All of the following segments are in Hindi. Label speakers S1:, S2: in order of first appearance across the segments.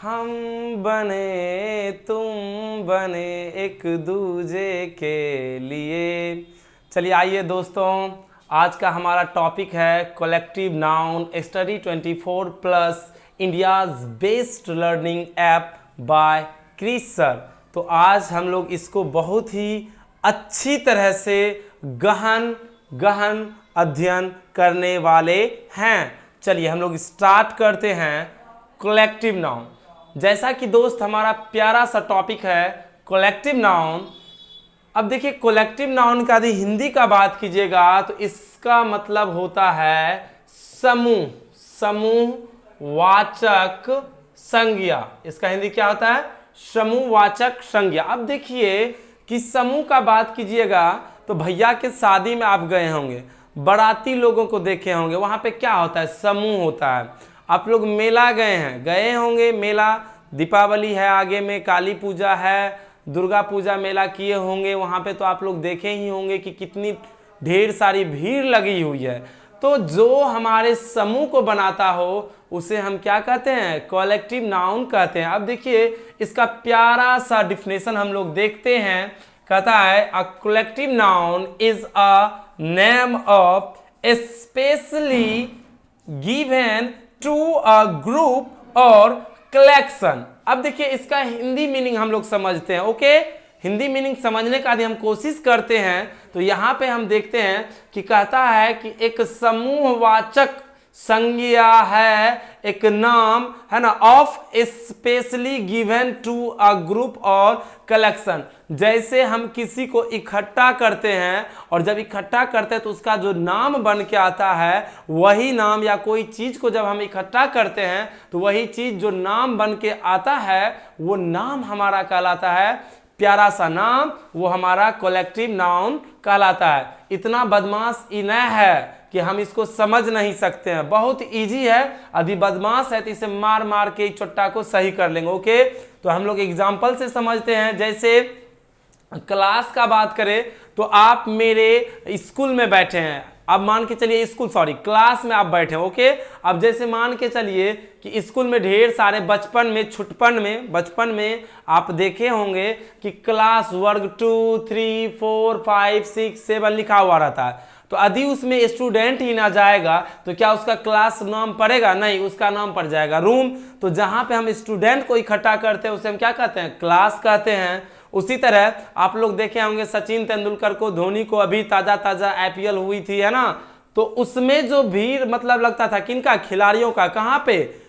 S1: हम बने तुम बने एक दूजे के लिए। चलिए आइए दोस्तों, आज का हमारा टॉपिक है collective noun study 24+ India's best learning app by Chris sir. तो आज हम लोग इसको बहुत ही अच्छी तरह से गहन अध्ययन करने वाले हैं। चलिए हम लोग स्टार्ट करते हैं कलेक्टिव नाउन। जैसा कि दोस्त हमारा प्यारा सा टॉपिक है कलेक्टिव नाउन। अब देखिए कलेक्टिव नाउन का यदि हिंदी का बात कीजिएगा तो इसका मतलब होता है समूह, समूहवाचक संज्ञा। इसका हिंदी क्या होता है? समूहवाचक संज्ञा। अब देखिए कि समूह का बात कीजिएगा तो भैया के शादी में आप गए होंगे, बाराती लोगों को देखे होंगे, वहां पे क्या होता है? समूह होता है। आप लोग मेला गए होंगे, मेला दीपावली है, आगे में काली पूजा है, दुर्गा पूजा मेला किए होंगे, वहाँ पे तो आप लोग देखे ही होंगे कि कितनी ढेर सारी भीड़ लगी हुई है। तो जो हमारे समूह को बनाता हो उसे हम क्या कहते हैं? कलेक्टिव नाउन कहते हैं। अब देखिए इसका प्यारा सा डिफिनेशन हम लोग देखते हैं। कहता है a collective noun is a name of specially given to a group और कलेक्शन। अब देखिए इसका हिंदी मीनिंग हम लोग समझते हैं। ओके, हिंदी मीनिंग समझने का यदि हम कोशिश करते हैं तो यहाँ पे हम देखते हैं कि कहता है कि एक समूहवाचक संज्ञा है, एक नाम है ना, of specially given to a group और कलेक्शन। जैसे हम किसी को इकट्ठा करते हैं और जब इकट्ठा करते हैं तो उसका जो नाम बन के आता है वही नाम, या कोई चीज को जब हम इकट्ठा करते हैं तो वही चीज जो नाम बन के आता है वो नाम हमारा कहलाता है। प्यारा सा नाम वो हमारा कलेक्टिव नाउन कहलाता है। इतना बदमाश इनय है कि हम इसको समझ नहीं सकते हैं। बहुत इजी है, यदि बदमाश है तो इसे मार मार के चोट्टा को सही कर लेंगे। ओके, तो हम लोग एग्जाम्पल से समझते हैं। जैसे क्लास का बात करें तो आप मेरे स्कूल में बैठे हैं, अब मान के चलिए क्लास में आप बैठे हैं। ओके, अब जैसे मान के चलिए कि स्कूल में ढेर सारे बचपन में आप देखे होंगे कि क्लास वर्ग 2, 3, 4, 5, 6, 7 लिखा हुआ रहता है। तो यदि उसमें स्टूडेंट ही ना जाएगा तो क्या उसका क्लास नाम पड़ेगा? नहीं, उसका नाम पड़ जाएगा रूम। तो जहां पे हम स्टूडेंट को इकट्ठा करते हैं उसे हम क्या कहते हैं? क्लास कहते हैं। उसी तरह आप लोग देखे होंगे सचिन तेंदुलकर को, धोनी को अभी ताजा आईपीएल हुई थी, है ना, तो उसमें जो भीड़ मतलब लगता था किनका? खिलाड़ियों का। कहाँ पे?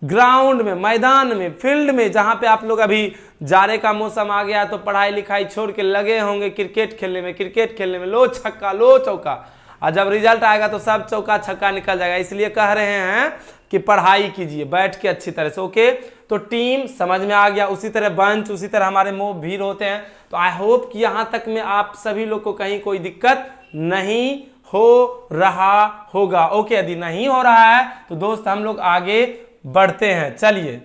S1: ग्राउंड में, मैदान में, फील्ड में, जहां पे आप लोग अभी जाड़े का मौसम आ गया तो पढ़ाई लिखाई छोड़ के लगे होंगे क्रिकेट खेलने में, लो छक्का लो चौका, और जब रिजल्ट आएगा तो सब चौका छक्का निकल जाएगा। इसलिए कह रहे हैं कि पढ़ाई कीजिए बैठ के अच्छी तरह से। ओके, तो टीम समझ में आ गया। उसी तरह बंच, उसी तरह हमारे मोह भीड़ होते हैं। तो आई होप कि यहाँ तक में आप सभी लोग को कहीं कोई दिक्कत नहीं हो रहा होगा। ओके, यदि नहीं हो रहा है तो दोस्त हम लोग आगे बढ़ते हैं। चलिए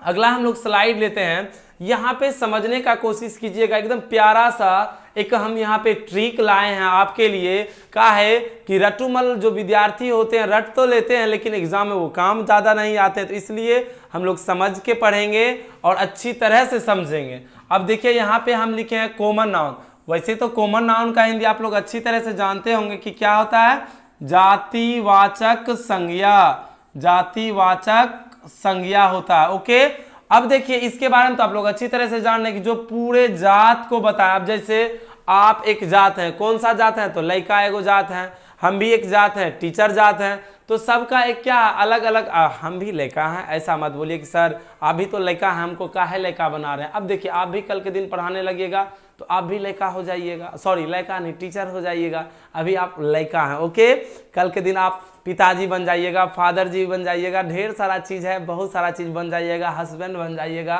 S1: अगला हम लोग स्लाइड लेते हैं। यहाँ पे समझने का कोशिश कीजिएगा। एकदम प्यारा सा एक हम यहाँ पे ट्रिक लाए हैं आपके लिए। क्या है कि रटुमल जो विद्यार्थी होते हैं रट तो लेते हैं लेकिन एग्जाम में वो काम ज़्यादा नहीं आते, तो इसलिए हम लोग समझ के पढ़ेंगे और अच्छी तरह से समझेंगे। अब देखिए यहाँ पे हम लिखे हैं कॉमन नाउन। वैसे तो कॉमन नाउन का हिंदी आप लोग अच्छी तरह से जानते होंगे कि क्या होता है? जातिवाचक संज्ञा, जातिवाचक संज्ञा होता है। ओके, अब देखिए इसके बारे में तो आप लोग अच्छी तरह से जान रहे कि जो पूरे जात को बताया। अब जैसे आप एक जात हैं, कौन सा जात है? तो लड़का एगो जात है, हम भी एक जात है, टीचर जात हैं। तो सबका एक क्या अलग अलग, हम भी लड़का हैं। ऐसा मत बोलिए कि सर आप भी तो लड़का हैं, हमको काहे लड़का बना रहे हैं। अब देखिए आप भी कल के दिन पढ़ाने लगिएगा तो आप भी लड़का हो जाइएगा, सॉरी लड़का नहीं टीचर हो जाइएगा। अभी आप लड़का हैं। ओके, कल के दिन आप पिताजी बन जाइएगा, फादर जी बन जाइएगा, ढेर सारा चीज़ है, बहुत सारा चीज़ बन जाइएगा, हस्बैंड बन जाइएगा।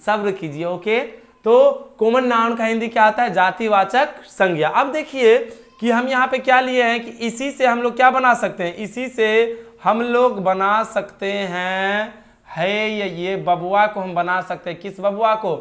S1: सब्र कीजिए। ओके, तो कॉमन नाउन का हिंदी क्या आता है? जातिवाचक संज्ञा। अब देखिए कि हम यहाँ पे क्या लिए हैं कि इसी से हम लोग क्या बना सकते हैं? इसी से हम लोग बना सकते हैं ये बबुआ को हम बना सकते हैं। किस बबुआ को?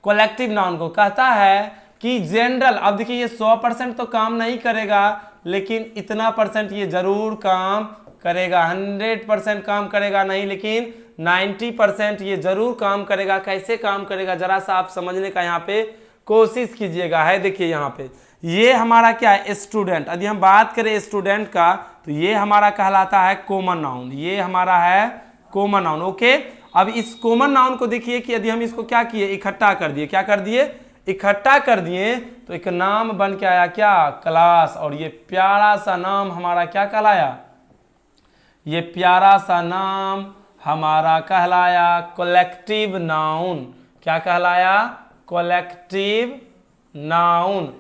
S1: कलेक्टिव नाउन को। कहता है कि जनरल, अब देखिए ये 100% तो काम नहीं करेगा लेकिन इतना % ये जरूर काम करेगा। 100% काम करेगा नहीं, लेकिन 90% ये जरूर काम करेगा। कैसे काम करेगा जरा सा आप समझने का यहाँ पे कोशिश कीजिएगा। है देखिए यहाँ पे ये हमारा क्या है, स्टूडेंट। यदि हम बात करें स्टूडेंट का तो ये हमारा कहलाता है कॉमन नाउन, ये हमारा है कॉमन नाउन। ओके, अब इस कॉमन नाउन को देखिए कि यदि हम इसको क्या किए, इकट्ठा कर दिए। क्या कर दिए, इकट्ठा कर दिए तो एक नाम बन के आया क्या, क्लास। और ये प्यारा सा नाम हमारा क्या कहलाया, ये प्यारा सा नाम हमारा कहलाया कलेक्टिव नाउन। क्या कहलाया, collective noun.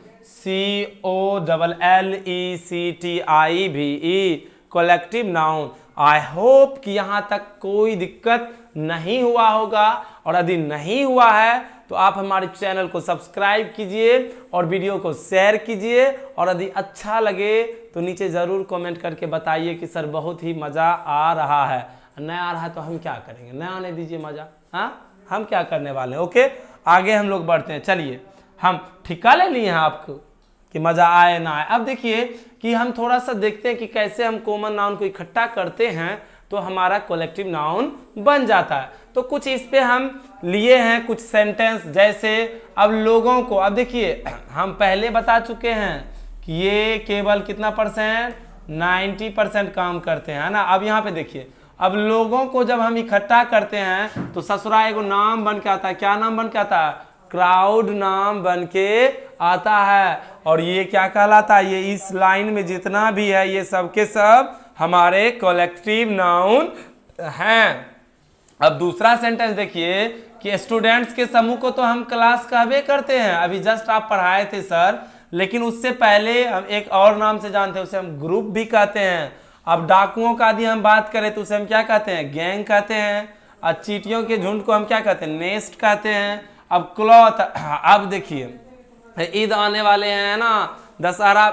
S1: COLLECTIVE, collective noun. I hope कि यहाँ तक कोई दिक्कत नहीं हुआ होगा, और यदि नहीं हुआ है तो आप हमारे चैनल को सब्सक्राइब कीजिए और वीडियो को शेयर कीजिए। और यदि अच्छा लगे तो नीचे ज़रूर कमेंट करके बताइए कि सर बहुत ही मज़ा आ रहा है। नहीं आ रहा है तो हम क्या करेंगे, नहीं आने दीजिए मज़ा। हाँ, हम क्या करने वाले हैं। ओके, आगे हम लोग बढ़ते हैं। चलिए, हम ठिका ले लिए हैं आपको कि मज़ा आए ना आए। अब देखिए कि हम थोड़ा सा देखते हैं कि कैसे हम कॉमन नाउन को इकट्ठा करते हैं तो हमारा कलेक्टिव नाउन बन जाता है। तो कुछ इस पे हम लिए हैं कुछ सेंटेंस, जैसे अब लोगों को, अब देखिए हम पहले बता चुके हैं कि ये केवल कितना %, 90% काम करते हैं, है ना। अब यहाँ पे देखिए, अब लोगों को जब हम इकट्ठा करते हैं तो ससुरा एगो नाम बन के आता है। क्या नाम बन के आता है, क्राउड नाम बन के आता है। और ये क्या कहलाता है, ये इस लाइन में जितना भी है ये सब के सब हमारे कलेक्टिव नाउन हैं। अब दूसरा सेंटेंस देखिए कि स्टूडेंट्स के समूह को तो हम क्लास कहवे करते हैं, अभी जस्ट आप पढ़ाए थे सर, लेकिन उससे पहले हम एक और नाम से जानते हैं, उसे हम ग्रुप भी कहते हैं। अब डाकुओं का यदि हम बात करें तो उसे हम क्या कहते हैं, गैंग कहते हैं। और चींटियों के झुंड को हम क्या कहते हैं, नेस्ट कहते हैं। अब क्लॉथ, अब देखिए ईद आने वाले हैं ना, दशहरा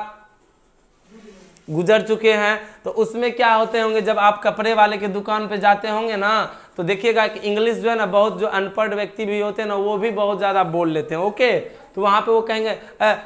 S1: गुजर चुके हैं, तो उसमें क्या होते होंगे, जब आप कपड़े वाले के दुकान पे जाते होंगे ना तो देखिएगा कि इंग्लिश जो है ना, बहुत जो अनपढ़ व्यक्ति भी होते हैं ना वो भी बहुत ज़्यादा बोल लेते हैं। ओके, तो वहाँ पे वो कहेंगे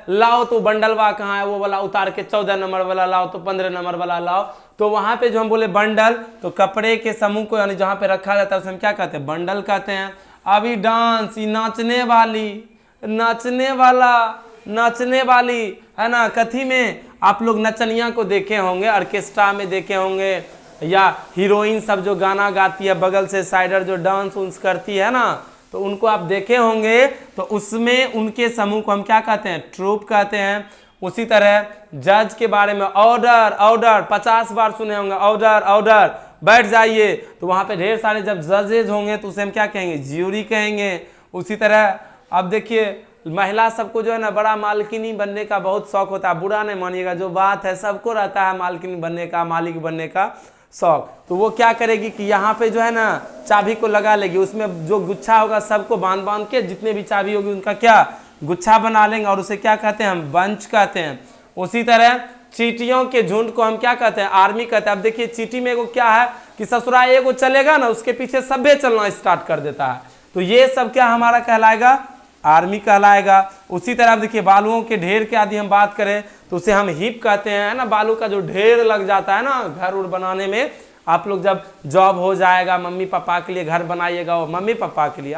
S1: लाओ तो बंडलवा कहाँ है, वो वाला उतार के 14 नंबर वाला लाओ, तो 15 नंबर वाला लाओ। तो वहाँ पे जो हम बोले बंडल, तो कपड़े के समूह को यानी जहाँ पे रखा जाता है उसे हम क्या कहते हैं, बंडल कहते हैं। अभी डांस, नाचने वाली, नाचने वाला, नाचने वाली, है ना। कथी में आप लोग नचनिया को देखे होंगे, ऑर्केस्ट्रा में देखे होंगे, या हीरोइन सब जो गाना गाती है, बगल से साइडर जो डांस उन्स करती है ना, तो उनको आप देखे होंगे। तो उसमें उनके समूह को हम क्या कहते हैं, ट्रूप कहते हैं। उसी तरह जज के बारे में ऑर्डर, ऑर्डर 50 बार सुने होंगे, ऑर्डर, ऑर्डर, बैठ जाइए। तो वहाँ पे ढेर सारे जब जजेज होंगे तो उसे हम क्या कहेंगे, ज्यूरी कहेंगे। उसी तरह अब देखिए महिला सबको जो है ना बड़ा मालकिनी बनने का बहुत शौक होता है, बुरा नहीं मानिएगा, जो बात है सबको रहता है मालकिनी बनने का, मालिक बनने का शौक। तो वो क्या करेगी कि यहाँ पे जो है ना चाबी को लगा लेगी, उसमें जो गुच्छा होगा सबको बांध बांध के, जितने भी चाबी होगी उनका क्या गुच्छा बना लेंगे, और उसे क्या कहते हैं, हम बंच कहते हैं। उसी तरह चींटियों के झुंड को हम क्या कहते हैं, आर्मी कहते हैं। अब देखिए चींटी में एगो क्या है कि ससुरा एगो चलेगा ना उसके पीछे सभ्य चलना स्टार्ट कर देता है, तो ये सब क्या हमारा कहलाएगा, आर्मी कहलाएगा। उसी तरह आप देखिए बालुओं के ढेर के यदि हम बात करें तो उसे हम हिप कहते हैं, है ना। बालू का जो ढेर लग जाता है ना घर उड़ बनाने में, आप लोग जब जॉब हो जाएगा मम्मी पापा के लिए घर बनाइएगा, वो मम्मी पापा के लिए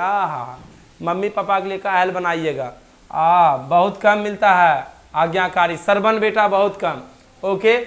S1: मम्मी पापा के लिए काहल बनाइएगा, बहुत कम मिलता है आज्ञाकारी, सरबन बेटा बहुत कम। ओके,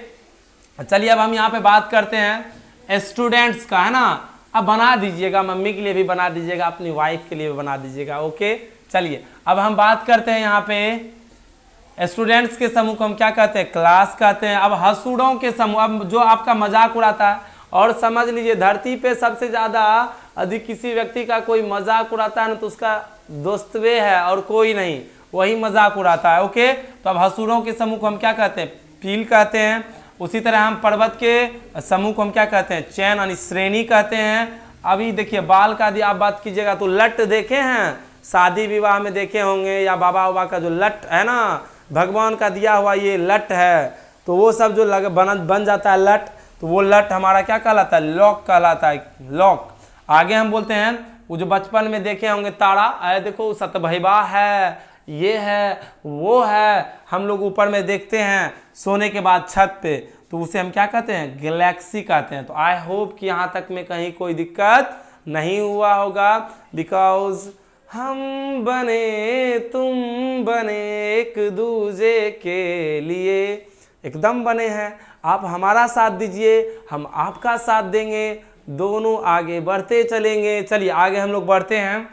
S1: चलिए अब हम यहाँ पे बात करते हैं स्टूडेंट्स का, है ना। अब बना दीजिएगा, मम्मी के लिए भी बना दीजिएगा, अपनी वाइफ के लिए भी बना दीजिएगा। ओके, चलिए अब हम बात करते हैं यहाँ पे स्टूडेंट्स के समूह को हम क्या कहते हैं, क्लास कहते हैं। अब हसूड़ों के समूह, अब जो आपका मजाक उड़ाता है, और समझ लीजिए धरती पे सबसे ज़्यादा यदि किसी व्यक्ति का कोई मजाक उड़ाता है ना तो उसका दोस्तवे है और कोई नहीं, वही मजाक उड़ाता है। ओके, तो अब हसूड़ों के समूह को हम क्या कहते हैं, पील कहते हैं। उसी तरह हम पर्वत के समूह को हम क्या कहते हैं, चैन यानी श्रेणी कहते हैं। अभी देखिए बाल का यदि आप बात कीजिएगा तो लट देखे हैं, शादी विवाह में देखे होंगे, या बाबा बाबा का जो लट है ना, भगवान का दिया हुआ ये लट है, तो वो सब जो बन जाता है लट, तो वो लट हमारा क्या कहलाता है, लॉक कहलाता है, लॉक। आगे हम बोलते हैं वो जो बचपन में देखे होंगे तारा, अरे देखो सतभैबा है, ये है, वो है, हम लोग ऊपर में देखते हैं सोने के बाद छत पे, तो उसे हम क्या कहते हैं, गैलेक्सी कहते हैं। तो आई होप कि यहाँ तक में कहीं कोई दिक्कत नहीं हुआ होगा, बिकॉज हम बने तुम बने एक दूजे के लिए, एकदम बने हैं। आप हमारा साथ दीजिए, हम आपका साथ देंगे, दोनों आगे बढ़ते चलेंगे। चलिए आगे हम लोग बढ़ते हैं,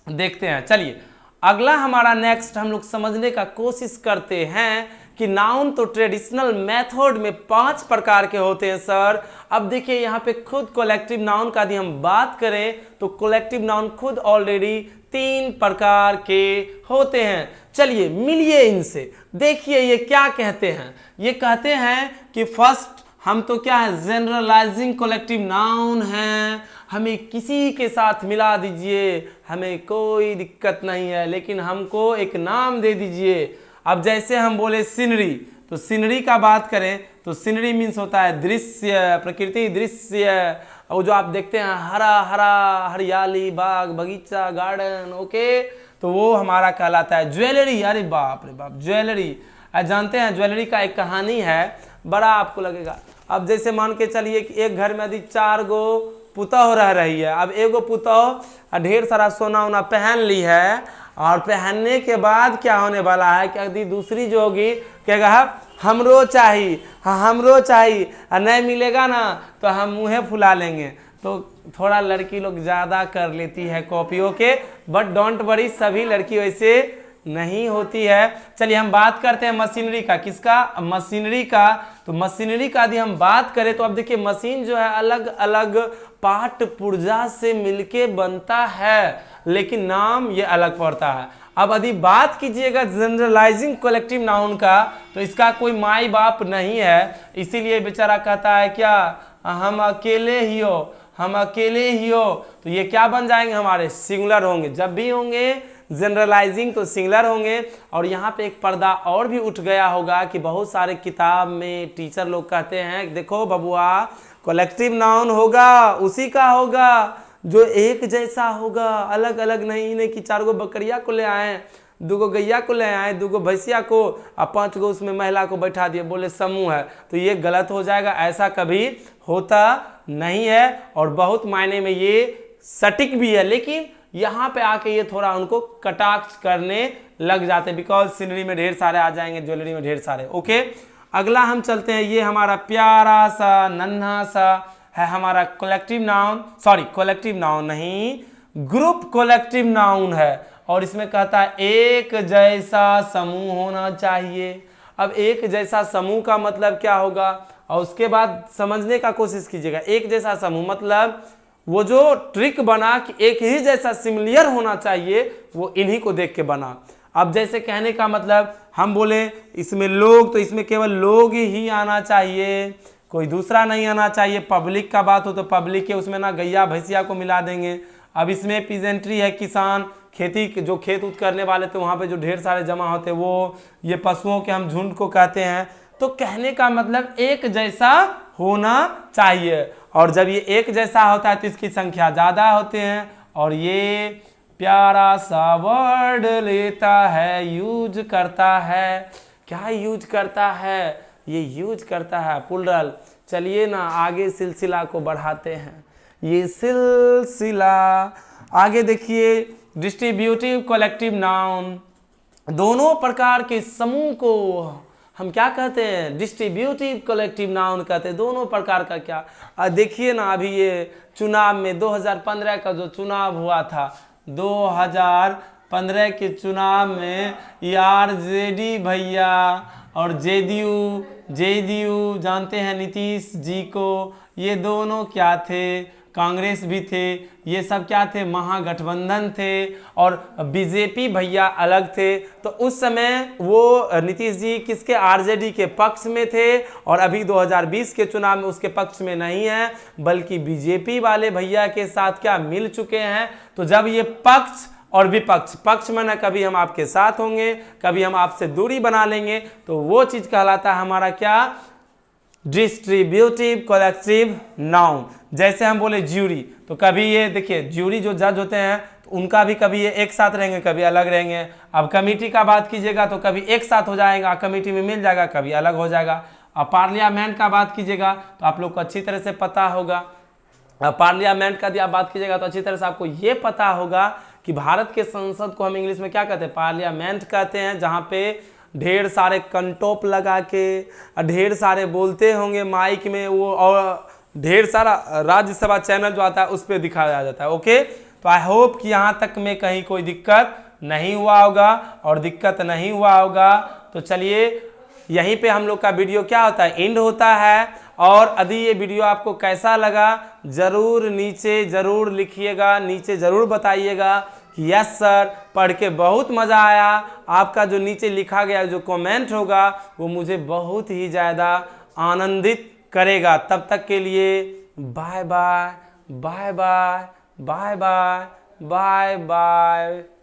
S1: देखते हैं। चलिए अगला हमारा नेक्स्ट हम लोग समझने का कोशिश करते हैं कि नाउन तो ट्रेडिशनल मेथड में 5 प्रकार के होते हैं सर। अब देखिए यहाँ पे खुद कलेक्टिव नाउन का यदि हम बात करें तो कलेक्टिव नाउन खुद ऑलरेडी 3 प्रकार के होते हैं। चलिए मिलिए इनसे, देखिए ये क्या कहते हैं। ये कहते हैं कि फर्स्ट हम तो क्या है, जनरलाइजिंग कलेक्टिव नाउन हैं, हमें किसी के साथ मिला दीजिए, हमें कोई दिक्कत नहीं है, लेकिन हमको एक नाम दे दीजिए। अब जैसे हम बोले सीनरी, तो सीनरी का बात करें तो सीनरी मीन्स होता है दृश्य, प्रकृति दृश्य, और जो आप देखते हैं हरा हरा हरियाली, बाग बगीचा, गार्डन, ओके, तो वो हमारा कहलाता है। ज्वेलरी, अरे बाप रे बाप, ज्वेलरी जानते हैं, ज्वेलरी का एक कहानी है, बड़ा आपको लगेगा। अब जैसे मान के चलिए कि एक घर में यदि 4 गो पुतौह रह रही है। अब एगो पुतौह ढेर सारा सोना वोना पहन ली है, और पहनने के बाद क्या होने वाला है कि यदि दूसरी जो होगी कहेगा हमरो चाहिए, हाँ हमरो चाहिए, और नहीं मिलेगा ना तो हम मुँह फुला लेंगे। तो थोड़ा लड़की लोग ज़्यादा कर लेती है कॉपियों के, बट डोंट वरी, सभी लड़की वैसे नहीं होती है। चलिए हम बात करते हैं मशीनरी का। किसका, मशीनरी का। तो मशीनरी का यदि हम बात करें तो अब देखिए मशीन जो है अलग अलग पार्ट पुर्जा से मिलके बनता है, लेकिन नाम ये अलग पड़ता है। अब यदि बात कीजिएगा जनरलाइजिंग कलेक्टिव नाउन का, तो इसका कोई माई बाप नहीं है, इसीलिए बेचारा कहता है क्या, हम अकेले ही हो, हम अकेले ही हो। तो ये क्या बन जाएंगे, हमारे सिंगुलर होंगे। जब भी होंगे जनरलाइजिंग तो सिंगुलर होंगे। और यहाँ पे एक पर्दा और भी उठ गया होगा कि बहुत सारे किताब में टीचर लोग कहते हैं देखो बबुआ, कलेक्टिव नाउन होगा उसी का होगा जो एक जैसा होगा, अलग अलग नहीं कि 4 गो बकरिया को ले आए, 2 गो गैया को ले आए, 2 गो भैंसिया को, और 5 गो उसमें महिला को बैठा दिए, बोले समूह है। तो ये गलत हो जाएगा, ऐसा कभी होता नहीं है, और बहुत मायने में ये सटीक भी है। लेकिन यहाँ पे आके ये थोड़ा उनको कटाक्ष करने लग जाते, बिकॉज सीनरी में ढेर सारे आ जाएंगे, ज्वेलरी में ढेर सारे। ओके, अगला हम चलते हैं। ये हमारा प्यारा सा नन्हा सा है हमारा collective noun, sorry collective noun नहीं, ग्रुप कलेक्टिव नाउन है। और इसमें कहता है एक जैसा समूह होना चाहिए। अब एक जैसा समूह का मतलब क्या होगा, और उसके बाद समझने का कोशिश कीजिएगा। एक जैसा समूह मतलब वो जो ट्रिक बना कि एक ही जैसा सिमिलियर होना चाहिए, वो इन्हीं को देख के बना। अब जैसे कहने का मतलब हम बोले इसमें लोग, तो इसमें केवल लोग ही आना चाहिए, कोई दूसरा नहीं आना चाहिए। पब्लिक का बात हो तो पब्लिक के उसमें ना गैया भैंसिया को मिला देंगे। अब इसमें पीजेंट्री है, किसान, खेती जो खेत उत करने वाले थे वहाँ पे जो ढेर सारे जमा होते वो, ये पशुओं के हम झुंड को कहते हैं। तो कहने का मतलब एक जैसा होना चाहिए, और जब ये एक जैसा होता है तो इसकी संख्या ज़्यादा होते हैं। और ये प्यारा सा वर्ड लेता है, यूज करता है, क्या यूज करता है, ये यूज करता है प्लुरल। चलिए ना आगे सिलसिला को बढ़ाते हैं, ये सिलसिला आगे देखिए। डिस्ट्रीब्यूटिव कलेक्टिव नाउन, दोनों प्रकार के समूह को हम क्या कहते हैं, डिस्ट्रीब्यूटिव कलेक्टिव नाउन कहते हैं। दोनों प्रकार का क्या, देखिए ना अभी ये चुनाव में 2015 का जो चुनाव हुआ था, 2015 के चुनाव में आरजेडी भैया और जेडीयू जानते हैं नीतीश जी को, ये दोनों क्या थे, कांग्रेस भी थे, ये सब क्या थे, महागठबंधन थे, और बीजेपी भैया अलग थे। तो उस समय वो नीतीश जी किसके, आरजेडी के पक्ष में थे, और अभी 2020 के चुनाव में उसके पक्ष में नहीं है, बल्कि बीजेपी वाले भैया के साथ क्या मिल चुके हैं। तो जब ये पक्ष और विपक्ष, पक्ष में ना कभी हम आपके साथ होंगे, कभी हम आपसे दूरी बना लेंगे, तो वो चीज़ कहलाता है हमारा क्या, डिस्ट्रीब्यूटिव कलेक्टिव नाउन। जैसे हम बोले ज्यूरी, तो कभी ये देखिए ज्यूरी जो जज होते हैं तो उनका भी कभी ये एक साथ रहेंगे, कभी अलग रहेंगे। अब कमेटी का बात कीजिएगा तो कभी एक साथ हो जाएगा, कमेटी में मिल जाएगा, कभी अलग हो जाएगा। अब पार्लियामेंट का बात कीजिएगा तो आप लोग को अच्छी तरह से पता होगा। पार्लियामेंट का यदि आप बात कीजिएगा तो अच्छी तरह से आपको ये पता होगा कि भारत के संसद को हम इंग्लिश में क्या कहते हैं, पार्लियामेंट कहते हैं, जहाँ पे ढेर सारे कंटोप लगा के ढेर सारे बोलते होंगे माइक में वो, और ढेर सारा राज्यसभा चैनल जो आता है उस पर दिखाया जाता है। ओके, तो आई होप कि यहाँ तक में कहीं कोई दिक्कत नहीं हुआ होगा, और दिक्कत नहीं हुआ होगा तो चलिए यहीं पे हम लोग का वीडियो क्या होता है, एंड होता है। और यदि ये वीडियो आपको कैसा लगा ज़रूर नीचे ज़रूर लिखिएगा, नीचे ज़रूर बताइएगा कि यस सर पढ़ के बहुत मज़ा आया। आपका जो नीचे लिखा गया जो कमेंट होगा वो मुझे बहुत ही ज़्यादा आनंदित करेगा। तब तक के लिए bye bye bye bye bye bye bye bye.